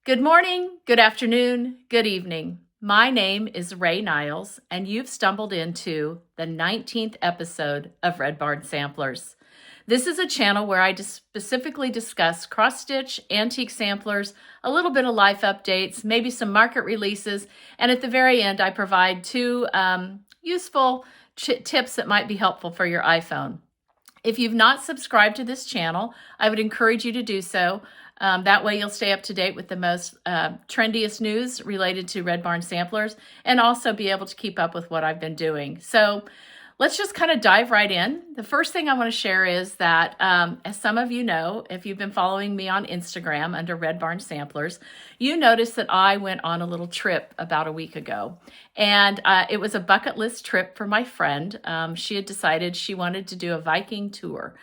Good morning, good afternoon, good evening. My name is Ray Niles, and you've stumbled into the 19th episode of Red Barn Samplers. This is a channel where I specifically discuss cross-stitch, antique samplers, a little bit of life updates, maybe some market releases, and at the very end, I provide two useful tips that might be helpful for your iPhone. If you've not subscribed to this channel, I would encourage you to do so. That way you'll stay up to date with the most trendiest news related to Red Barn Samplers and also be able to keep up with what I've been doing. So let's just kind of dive right in. The first thing I want to share is that, as some of you know, if you've been following me on Instagram under Red Barn Samplers, you noticed that I went on a little trip about a week ago. And it was a bucket list trip for my friend. She had decided she wanted to do a Viking tour.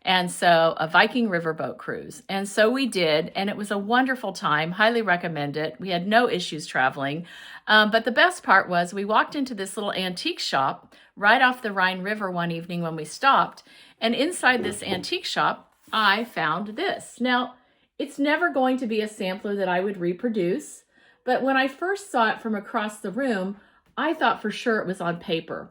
And so a Viking riverboat cruise. And so we did, and it was a wonderful time. Highly recommend it. We had no issues traveling. But the best part was we walked into this little antique shop right off the Rhine River one evening when we stopped. And inside this antique shop, I found this. Now, it's never going to be a sampler that I would reproduce. But when I first saw it from across the room, I thought for sure it was on paper.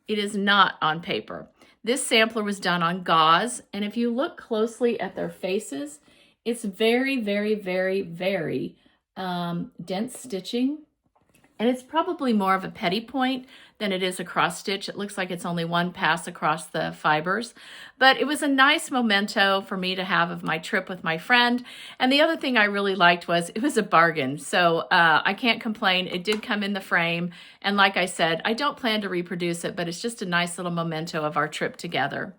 It is not on paper. This sampler was done on gauze, and if you look closely at their faces, it's very, very, very, very dense stitching. And it's probably more of a petty point than it is a cross stitch. It looks like it's only one pass across the fibers. But it was a nice memento for me to have of my trip with my friend. And the other thing I really liked was it was a bargain. So I can't complain. It did come in the frame. And like I said, I don't plan to reproduce it, but it's just a nice little memento of our trip together.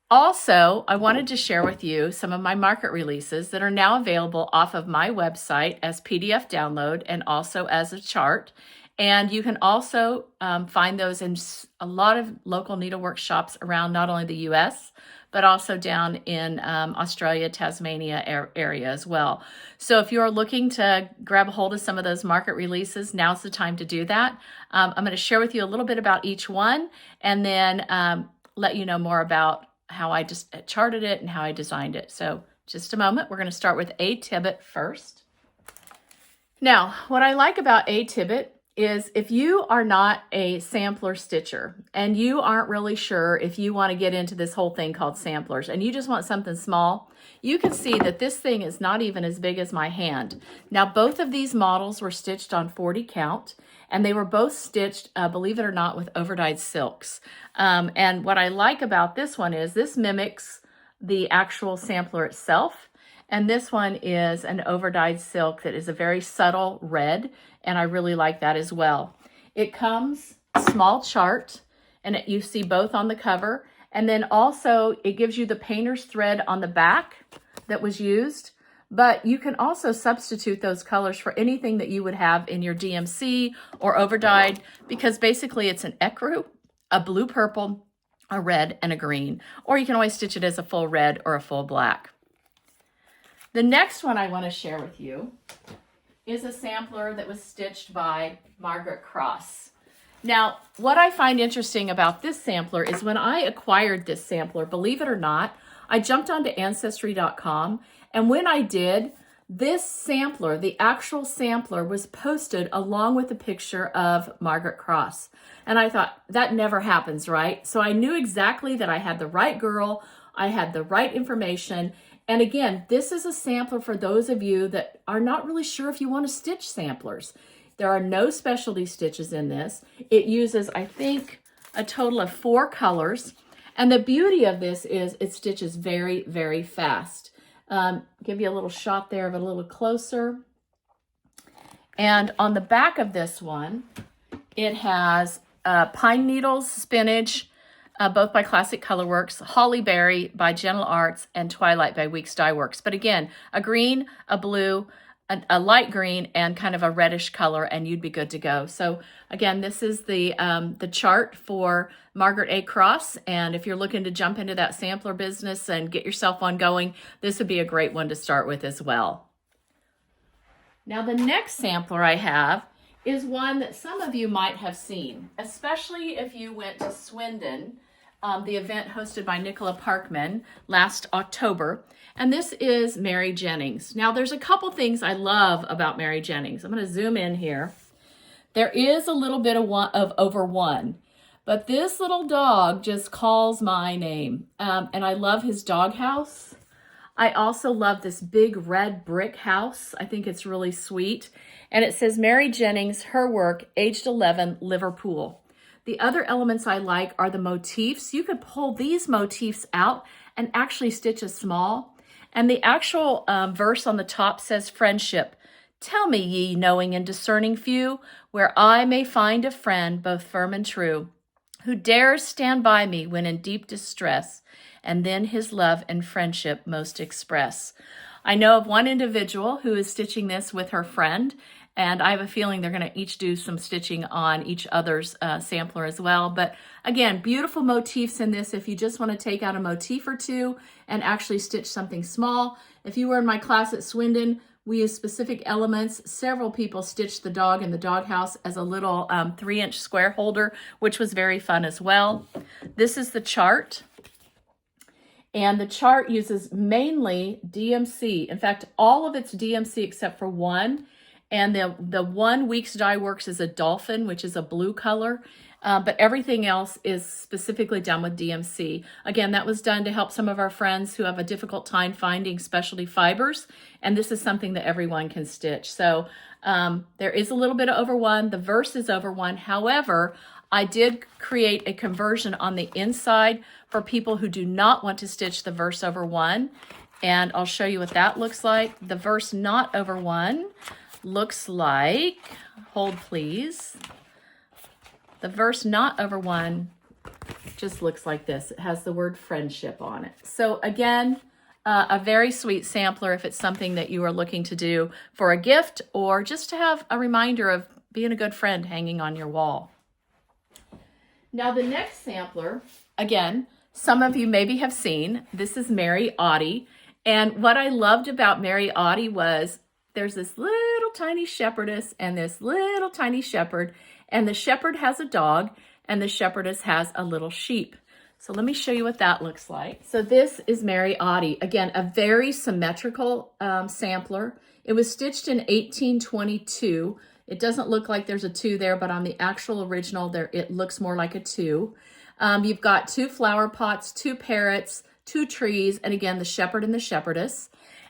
Also, I wanted to share with you some of my market releases that are now available off of my website as PDF download and also as a chart. And you can also find those in a lot of local needlework shops around not only the US, but also down in Australia, Tasmania area as well. So if you're looking to grab a hold of some of those market releases, now's the time to do that. I'm going to share with you a little bit about each one and then let you know more about how I just charted it and how I designed it. So just a moment, we're going to start with A Tibbet first. Now, what I like about A Tibbet is if you are not a sampler stitcher and you aren't really sure if you want to get into this whole thing called samplers and you just want something small, you can see that this thing is not even as big as my hand. Now, both of these models were stitched on 40 count. And they were both stitched, believe it or not, with overdyed silks. And what I like about this one is this mimics the actual sampler itself. And this one is an overdyed silk that is a very subtle red. And I really like that as well. It comes a small chart, and you see both on the cover. And then also it gives you the painter's thread on the back that was used. But you can also substitute those colors for anything that you would have in your DMC or overdyed, because basically it's an ecru, a blue purple, a red, and a green. Or you can always stitch it as a full red or a full black. The next one I want to share with you is a sampler that was stitched by Margaret Cross. Now, what I find interesting about this sampler is when I acquired this sampler, believe it or not, I jumped onto Ancestry.com, and when I did, this sampler, the actual sampler, was posted along with a picture of Margaret Cross. And I thought, that never happens, right? So I knew exactly that I had the right girl, I had the right information. And again, this is a sampler for those of you that are not really sure if you want to stitch samplers. There are no specialty stitches in this. It uses, I think, a total of 4 colors. And the beauty of this is it stitches very, very fast. Give you a little shot there of it a little closer. And on the back of this one, it has Pine Needles, Spinach, both by Classic Colorworks, Holly Berry by Gentle Arts, and Twilight by Weeks Dye Works. But again, a green, a blue, a light green, and kind of a reddish color, and you'd be good to go. So again, this is the chart for Margaret A. Cross, and if you're looking to jump into that sampler business and get yourself one going, this would be a great one to start with as well. Now, the next sampler I have is one that some of you might have seen, especially if you went to Swindon the event hosted by Nicola Parkman last October. And this is Mary Jennings. Now, there's a couple things I love about Mary Jennings. I'm going to zoom in here. There is a little bit of over one, but this little dog just calls my name. And I love his doghouse. I also love this big red brick house. I think it's really sweet. And it says Mary Jennings, her work, aged 11, Liverpool. The other elements I like are the motifs. You could pull these motifs out and actually stitch a small. And the actual verse on the top says friendship. Tell me, ye knowing and discerning few, where I may find a friend both firm and true, who dares stand by me when in deep distress, and then his love and friendship most express. I know of one individual who is stitching this with her friend, and I have a feeling they're going to each do some stitching on each other's sampler as well. But again, beautiful motifs in this if you just want to take out a motif or two and actually stitch something small. If you were in my class at Swindon, we use specific elements. Several people stitched the dog in the doghouse as a little 3-inch square holder, which was very fun as well. This is the chart. And the chart uses mainly DMC. In fact, all of it's DMC except for one. And the 1 Weeks Dye Works is a dolphin, which is a blue color. But everything else is specifically done with DMC. Again, that was done to help some of our friends who have a difficult time finding specialty fibers. And this is something that everyone can stitch. So there is a little bit of over one. The verse is over one. However, I did create a conversion on the inside for people who do not want to stitch the verse over one. And I'll show you what that looks like. The verse not over one looks like, hold please. The verse not over one just looks like this. It has the word friendship on it. So again, a very sweet sampler if it's something that you are looking to do for a gift or just to have a reminder of being a good friend hanging on your wall. Now the next sampler, again, some of you maybe have seen, this is Mary Oddie. And what I loved about Mary Oddie was there's this little tiny shepherdess and this little tiny shepherd, and the shepherd has a dog and the shepherdess has a little sheep. So let me show you what that looks like. So this is Mary Oddie. Again, a very symmetrical sampler. It was stitched in 1822. It doesn't look like there's a 2 there, but on the actual original there, it looks more like a 2. You've got 2 flower pots, 2 parrots, 2 trees, and again, the shepherd and the shepherdess.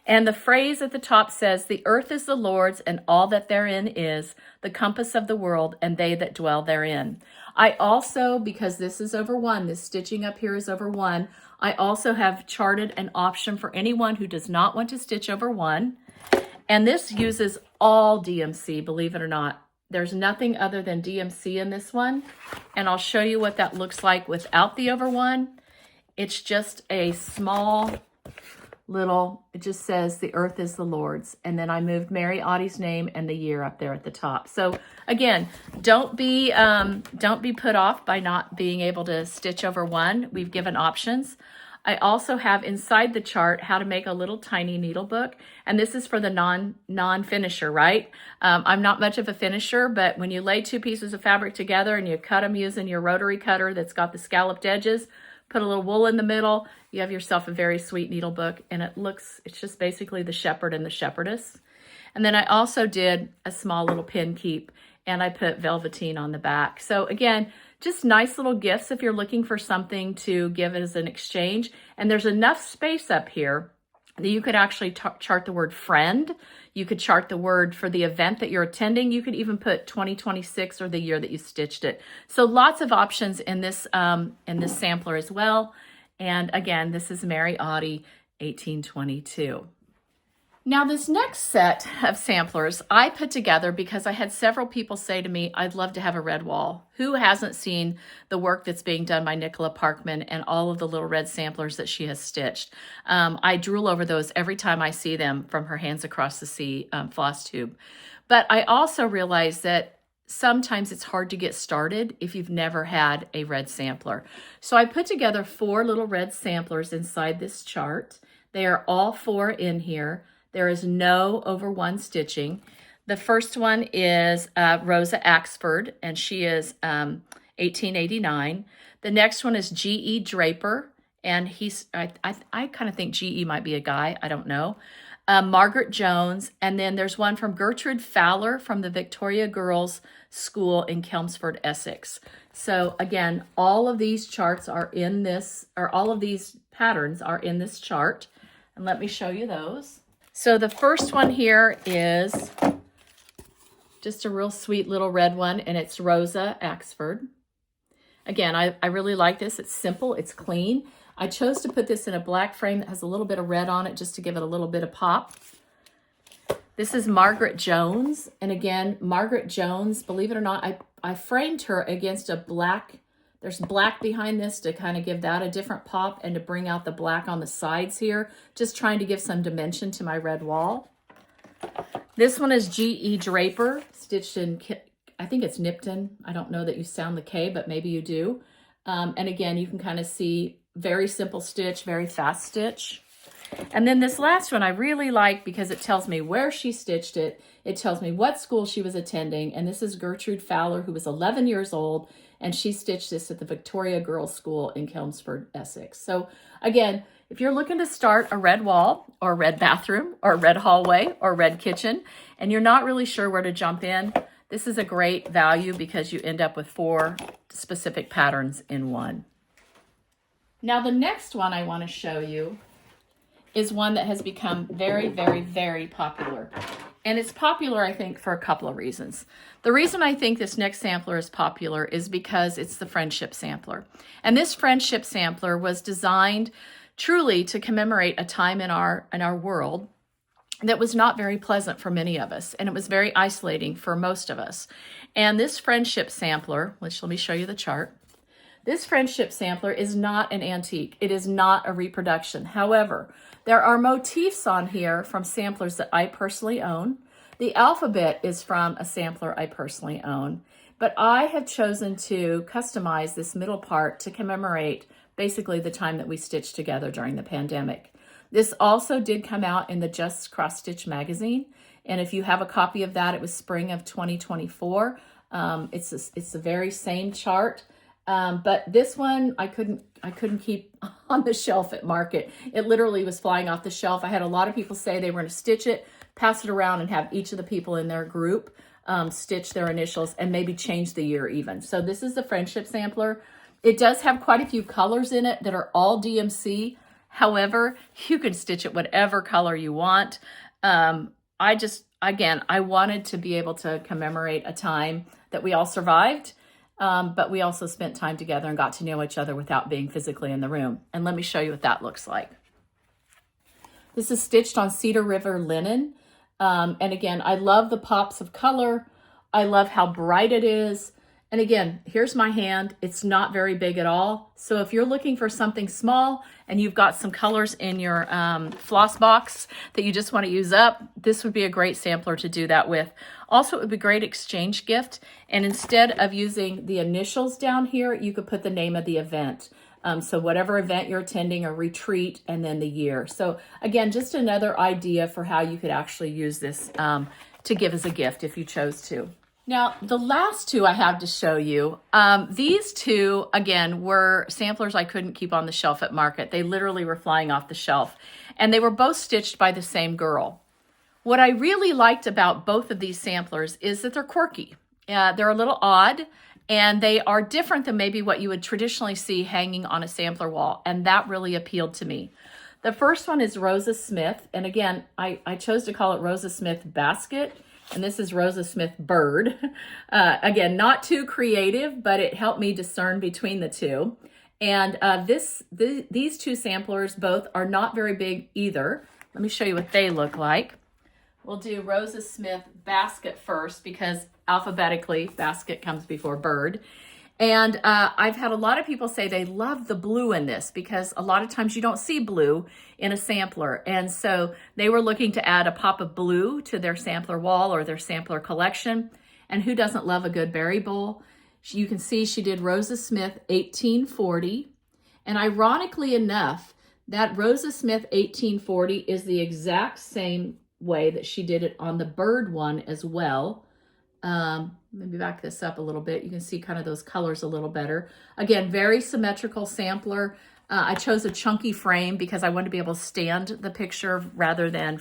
And the phrase at the top says, the earth is the Lord's and all that therein is, the compass of the world and they that dwell therein. I also, because this is over one, this stitching up here is over one, I also have charted an option for anyone who does not want to stitch over one. And this uses all DMC, believe it or not. There's nothing other than DMC in this one. And I'll show you what that looks like without the over one. It's just a small little, it just says the earth is the Lord's. And then I moved Mary Oddie's name and the year up there at the top. So again, don't be put off by not being able to stitch over one. We've given options. I also have inside the chart how to make a little tiny needle book. And this is for the non-finisher, right? I'm not much of a finisher, but when you lay 2 pieces of fabric together and you cut them using your rotary cutter that's got the scalloped edges, put a little wool in the middle, you have yourself a very sweet needle book, and it's just basically the shepherd and the shepherdess. And then I also did a small little pin keep, and I put velveteen on the back. So again, just nice little gifts if you're looking for something to give as an exchange. And there's enough space up here that you could actually chart the word friend. You could chart the word for the event that you're attending. You could even put 2026 or the year that you stitched it. So lots of options in this sampler as well. And again, this is Mary Oddie, 1822. Now this next set of samplers I put together because I had several people say to me, I'd love to have a red wall. Who hasn't seen the work that's being done by Nicola Parkman and all of the little red samplers that she has stitched? I drool over those every time I see them from her Hands Across the Sea floss tube. But I also realize that sometimes it's hard to get started if you've never had a red sampler. So I put together 4 little red samplers inside this chart. They are all 4 in here. There is no over one stitching. The first one is Rosa Axford, and she is 1889. The next one is G.E. Draper, and I kind of think G.E. might be a guy, I don't know. Margaret Jones, and then there's one from Gertrude Fowler from the Victoria Girls School in Chelmsford, Essex. So again, all of these charts are in this, or all of these patterns are in this chart. And let me show you those. So the first one here is just a real sweet little red one, and it's Rosa Axford. Again, I really like this. It's simple, it's clean. I chose to put this in a black frame that has a little bit of red on it just to give it a little bit of pop. This is Margaret Jones. And again, Margaret Jones, believe it or not, I framed her against a black. There's black behind this to kind of give that a different pop and to bring out the black on the sides here, just trying to give some dimension to my red wall. This one is G.E. Draper, stitched in, I think it's Nipton. I don't know that you sound the K, but maybe you do. And again, you can kind of see very simple stitch, very fast stitch. And then this last one I really like because it tells me where she stitched it. It tells me what school she was attending. And this is Gertrude Fowler, who was 11 years old, and she stitched this at the Victoria Girls School in Chelmsford, Essex. So again, if you're looking to start a red wall or a red bathroom or a red hallway or red kitchen, and you're not really sure where to jump in, this is a great value because you end up with 4 specific patterns in one. Now the next one I want to show you is one that has become very, very, very popular. And it's popular, I think, for a couple of reasons. The reason I think this next sampler is popular is because it's the Friendship Sampler. And this Friendship Sampler was designed truly to commemorate a time in our world that was not very pleasant for many of us, and it was very isolating for most of us. And this Friendship Sampler, which let me show you the chart, this Friendship Sampler is not an antique. It is not a reproduction. However, there are motifs on here from samplers that I personally own. The alphabet is from a sampler I personally own, but I have chosen to customize this middle part to commemorate basically the time that we stitched together during the pandemic. This also did come out in the Just Cross Stitch magazine, and if you have a copy of that, it was spring of 2024. It's the very same chart. But this one I couldn't keep on the shelf at market. It literally was flying off the shelf. I had a lot of people say they were going to stitch it, pass it around, and have each of the people in their group stitch their initials and maybe change the year even. So this is the Friendship Sampler. It does have quite a few colors in it that are all DMC. However, you can stitch it whatever color you want. Again, I wanted to be able to commemorate a time that we all survived. But we also spent time together and got to know each other without being physically in the room. And let me show you what that looks like. This is stitched on Cedar River linen. And again, I love the pops of color. I love how bright it is. And again, here's my hand. It's not very big at all. So if you're looking for something small and you've got some colors in your floss box that you just want to use up, this would be a great sampler to do that with. Also, it would be a great exchange gift. And instead of using the initials down here, you could put the name of the event. So whatever event you're attending, a retreat, and then the year. So again, just another idea for how you could actually use this to give as a gift if you chose to. Now, the last two I have to show you, these two, again, were samplers I couldn't keep on the shelf at market. They literally were flying off the shelf, and they were both stitched by the same girl. What I really liked about both of these samplers is that they're quirky. They're a little odd, and they are different than maybe what you would traditionally see hanging on a sampler wall, and that really appealed to me. The first one is Rosa Smith, and again, I chose to call it Rosa Smith Basket. And this is Rosa Smith Bird. Again, not too creative, but it helped me discern between the two. And these two samplers both are not very big either. Let me show you what they look like. We'll do Rosa Smith Basket first because alphabetically basket comes before bird. And I've had a lot of people say they love the blue in this because a lot of times you don't see blue in a sampler. And so they were looking to add a pop of blue to their sampler wall or their sampler collection. And who doesn't love a good berry bowl? You can see she did Rosa Smith 1840. And ironically enough, that Rosa Smith 1840 is the exact same way that she did it on the bird one as well. Maybe back this up a little bit. You can see kind of those colors a little better. Again, very symmetrical sampler. I chose a chunky frame because I wanted to be able to stand the picture rather than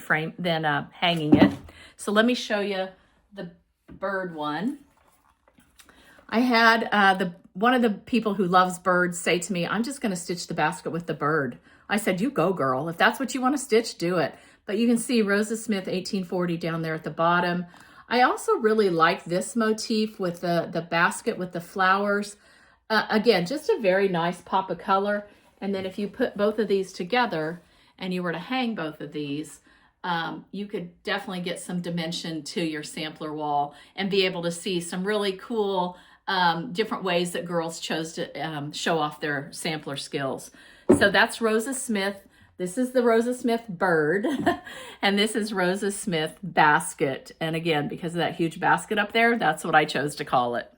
hanging it. So let me show you the bird one. I had one of the people who loves birds say to me, I'm just going to stitch the basket with the bird. I said, you go, girl. If that's what you want to stitch, do it. But you can see Rosa Smith 1840 down there at the bottom. I also really like this motif with the basket with the flowers. Again, just a very nice pop of color. And then if you put both of these together and you were to hang both of these, you could definitely get some dimension to your sampler wall and be able to see some really cool different ways that girls chose to show off their sampler skills. So that's Rosa Smith. This is the Rosa Smith bird, and this is Rosa Smith basket. And again, because of that huge basket up there, that's what I chose to call it.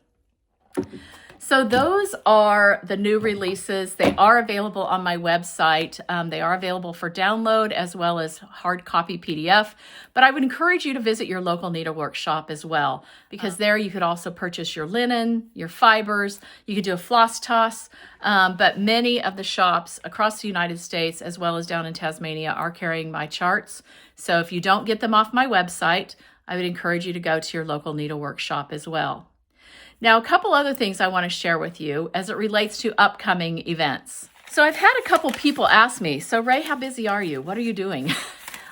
So those are the new releases. They are available on my website. They are available for download as well as hard copy PDF. But I would encourage you to visit your local needlework shop as well, because there you could also purchase your linen, your fibers. You could do a floss toss. But many of the shops across the United States, as well as down in Tasmania, are carrying my charts. So if you don't get them off my website, I would encourage you to go to your local needlework shop as well. Now, a couple other things I want to share with you as it relates to upcoming events. So I've had a couple people ask me, so Ray, how busy are you? What are you doing?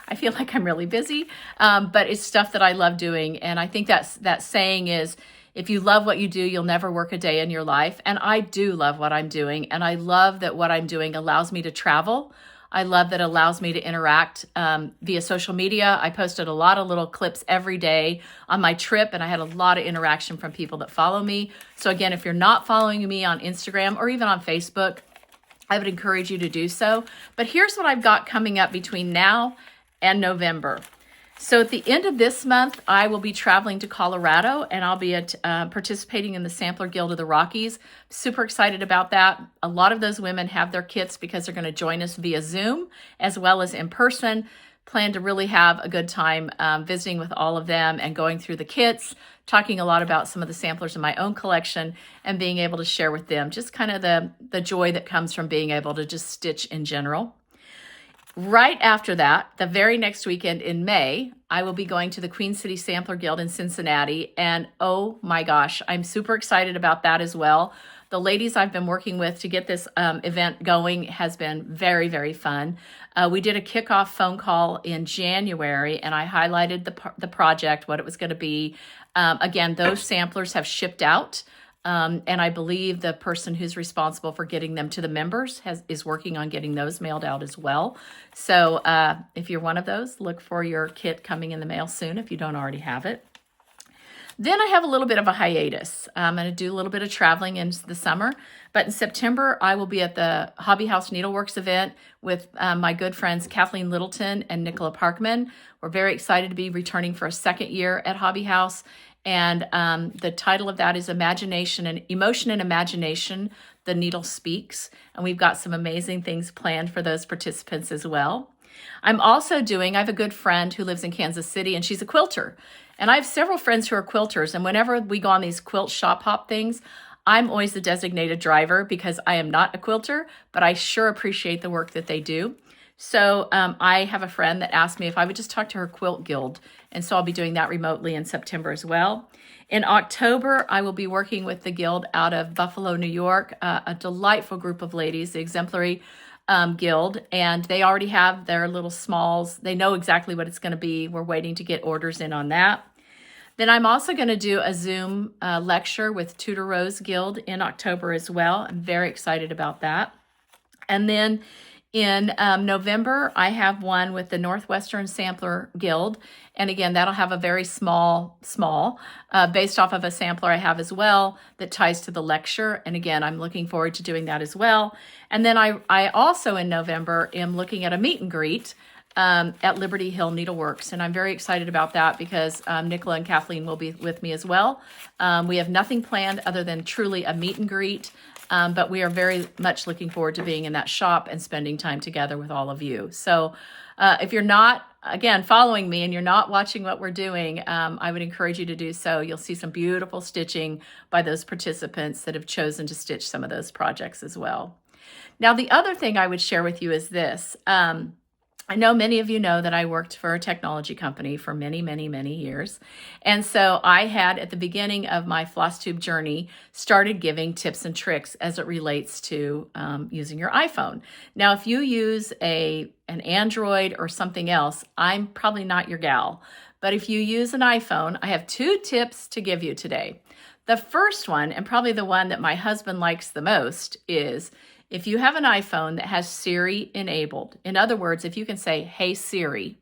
I feel like I'm really busy, but it's stuff that I love doing. And I think that saying is, if you love what you do, you'll never work a day in your life. And I do love what I'm doing. And I love that what I'm doing allows me to travel. I love that it allows me to interact via social media. I posted a lot of little clips every day on my trip, and I had a lot of interaction from people that follow me. So again, if you're not following me on Instagram or even on Facebook, I would encourage you to do so. But here's what I've got coming up between now and November. So at the end of this month, I will be traveling to Colorado, and I'll be participating in the Sampler Guild of the Rockies. Super excited about that. A lot of those women have their kits because they're going to join us via Zoom as well as in person. Plan to really have a good time visiting with all of them and going through the kits, talking a lot about some of the samplers in my own collection, and being able to share with them just kind of the joy that comes from being able to just stitch in general. Right after that, the very next weekend in May, I will be going to the Queen City Sampler Guild in Cincinnati. And oh my gosh, I'm super excited about that as well. The ladies I've been working with to get this event going has been very, very fun. We did a kickoff phone call in January, and I highlighted the project, what it was going to be. Again, those samplers have shipped out. And I believe the person who's responsible for getting them to the members is working on getting those mailed out as well. So if you're one of those, look for your kit coming in the mail soon if you don't already have it. Then I have a little bit of a hiatus. I'm going to do a little bit of traveling in the summer. But in September, I will be at the Hobby House Needleworks event with my good friends Kathleen Littleton and Nicola Parkman. We're very excited to be returning for a second year at Hobby House. And the title of that is Imagination and Emotion and Imagination, The Needle Speaks. And we've got some amazing things planned for those participants as well. I have a good friend who lives in Kansas City, and she's a quilter. And I have several friends who are quilters. And whenever we go on these quilt shop hop things, I'm always the designated driver because I am not a quilter, but I sure appreciate the work that they do. So I have a friend that asked me if I would just talk to her quilt guild. And so I'll be doing that remotely in September as well. In October, I will be working with the guild out of Buffalo, New York, a delightful group of ladies, the Exemplary Guild. And they already have their little smalls. They know exactly what it's going to be. We're waiting to get orders in on that. Then I'm also going to do a Zoom lecture with Tudor Rose Guild in October as well. I'm very excited about that. And then in November, I have one with the Northwestern Sampler Guild. And again, that'll have a very small, based off of a sampler I have as well that ties to the lecture. And again, I'm looking forward to doing that as well. And then I also in November am looking at a meet and greet at Liberty Hill Needleworks. And I'm very excited about that because Nicola and Kathleen will be with me as well. We have nothing planned other than truly a meet and greet but we are very much looking forward to being in that shop and spending time together with all of you. So if you're not, again, following me and you're not watching what we're doing, I would encourage you to do so. You'll see some beautiful stitching by those participants that have chosen to stitch some of those projects as well. Now, the other thing I would share with you is this. I know many of you know that I worked for a technology company for many, many, many years. And so I had, at the beginning of my FlossTube journey, started giving tips and tricks as it relates to using your iPhone. Now, if you use an Android or something else, I'm probably not your gal. But if you use an iPhone, I have 2 tips to give you today. The first one, and probably the one that my husband likes the most, is if you have an iPhone that has Siri enabled. In other words, if you can say, "Hey Siri,"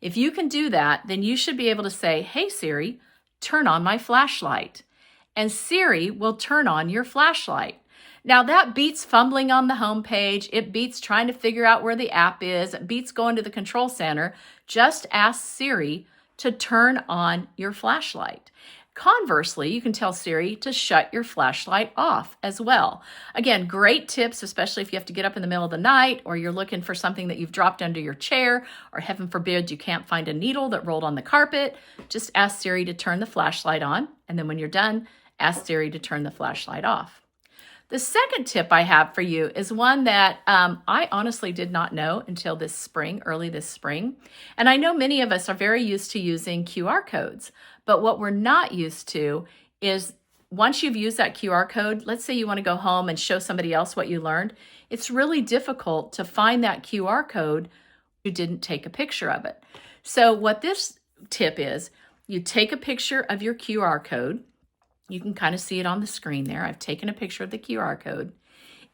if you can do that, then you should be able to say, "Hey Siri, turn on my flashlight." And Siri will turn on your flashlight. Now that beats fumbling on the home page. It beats trying to figure out where the app is. It beats going to the control center. Just ask Siri to turn on your flashlight. Conversely, you can tell Siri to shut your flashlight off as well. Again, great tips, especially if you have to get up in the middle of the night or you're looking for something that you've dropped under your chair, or heaven forbid, you can't find a needle that rolled on the carpet. Just ask Siri to turn the flashlight on, and then when you're done, ask Siri to turn the flashlight off. The second tip I have for you is one that I honestly did not know until this spring, early this spring. And I know many of us are very used to using QR codes, but what we're not used to is once you've used that QR code, let's say you want to go home and show somebody else what you learned, it's really difficult to find that QR code if you didn't take a picture of it. So what this tip is, you take a picture of your QR code. You can kind of see it on the screen there. I've taken a picture of the QR code.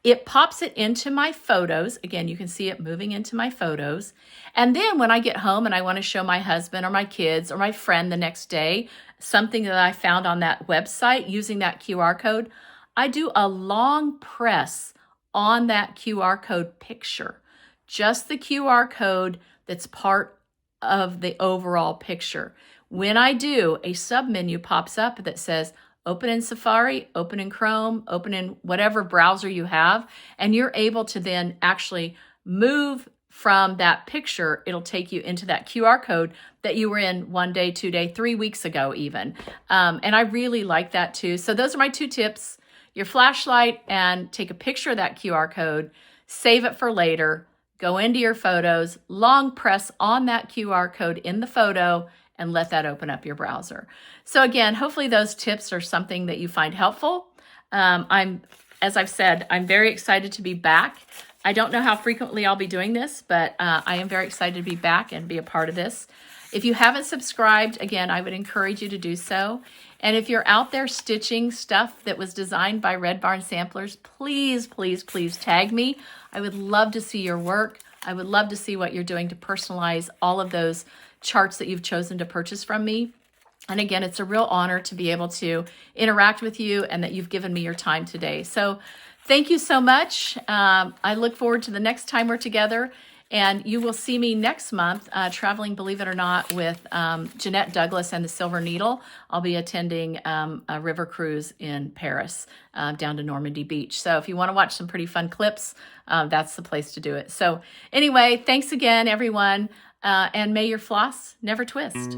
It pops it into my photos. Again, you can see it moving into my photos. And then when I get home and I want to show my husband or my kids or my friend the next day something that I found on that website using that QR code, I do a long press on that QR code picture. Just the QR code that's part of the overall picture. When I do, a submenu pops up that says, open in Safari, open in Chrome, open in whatever browser you have, and you're able to then actually move from that picture. It'll take you into that QR code that you were in 1 day, 2 day, 3 weeks ago even. And I really like that too. So those are my 2 tips. Your flashlight and take a picture of that QR code, save it for later, go into your photos, long press on that QR code in the photo, and let that open up your browser. So again, hopefully those tips are something that you find helpful. As I've said, I'm very excited to be back. I don't know how frequently I'll be doing this, but I am very excited to be back and be a part of this. If you haven't subscribed, again, I would encourage you to do so. And if you're out there stitching stuff that was designed by Red Barn Samplers, please, please, please tag me. I would love to see your work. I would love to see what you're doing to personalize all of those charts that you've chosen to purchase from me. And again, it's a real honor to be able to interact with you and that you've given me your time today. So thank you so much. I look forward to the next time we're together. And you will see me next month traveling, believe it or not, with Jeanette Douglas and the Silver Needle. I'll be attending a river cruise in Paris down to Normandy Beach. So if you want to watch some pretty fun clips, that's the place to do it. So anyway, thanks again, everyone. And may your floss never twist.